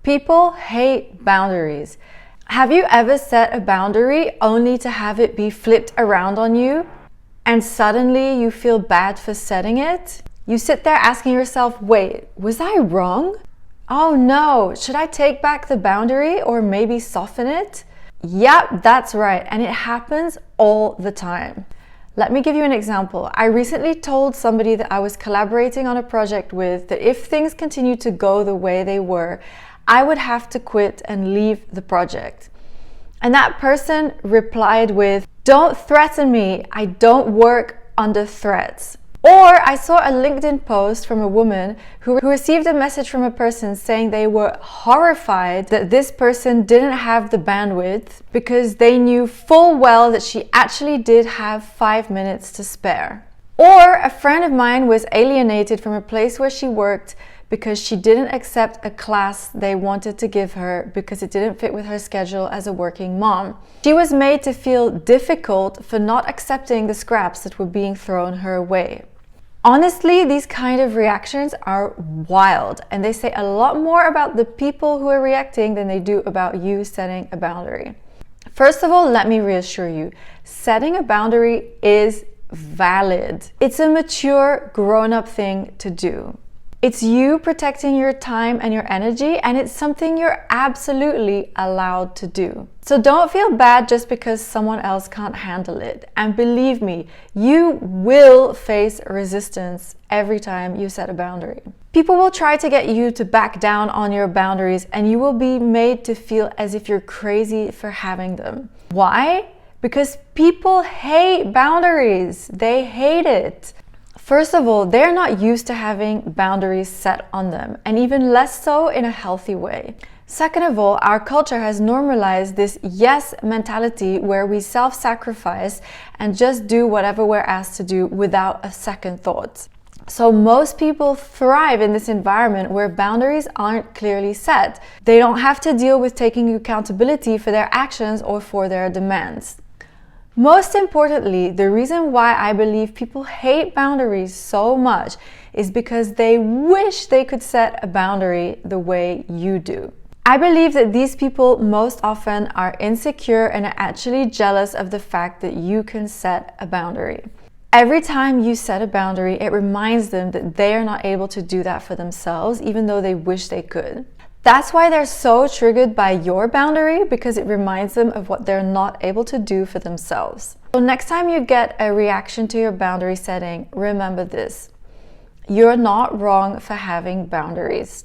People hate boundaries. Have you ever set a boundary only to have it be flipped around on you and suddenly you feel bad for setting it? You sit there asking yourself, wait, was I wrong? Oh no, should I take back the boundary or maybe soften it? Yep, that's right, and it happens all the time. Let me give you an example. I recently told somebody that I was collaborating on a project with that if things continued to go the way they were, I would have to quit and leave the project. And that person replied with, "Don't threaten me, I don't work under threats." Or I saw a LinkedIn post from a woman who received a message from a person saying they were horrified that this person didn't have the bandwidth because they knew full well that she actually did have 5 minutes to spare. Or a friend of mine was alienated from a place where she worked because she didn't accept a class they wanted to give her because it didn't fit with her schedule as a working mom. She was made to feel difficult for not accepting the scraps that were being thrown her way. Honestly, these kind of reactions are wild, and they say a lot more about the people who are reacting than they do about you setting a boundary. First of all, let me reassure you, setting a boundary is valid. It's a mature, grown-up thing to do. It's you protecting your time and your energy, and it's something you're absolutely allowed to do. So don't feel bad just because someone else can't handle it. And believe me, you will face resistance every time you set a boundary. People will try to get you to back down on your boundaries, and you will be made to feel as if you're crazy for having them. Why? Because people hate boundaries. They hate it. First of all, they're not used to having boundaries set on them, and even less so in a healthy way. Second of all, our culture has normalized this yes mentality where we self-sacrifice and just do whatever we're asked to do without a second thought. So most people thrive in this environment where boundaries aren't clearly set. They don't have to deal with taking accountability for their actions or for their demands. Most importantly, the reason why I believe people hate boundaries so much is because they wish they could set a boundary the way you do. I believe that these people most often are insecure and are actually jealous of the fact that you can set a boundary. Every time you set a boundary, it reminds them that they are not able to do that for themselves, even though they wish they could. That's why they're so triggered by your boundary, because it reminds them of what they're not able to do for themselves. So next time you get a reaction to your boundary setting, remember this: you're not wrong for having boundaries.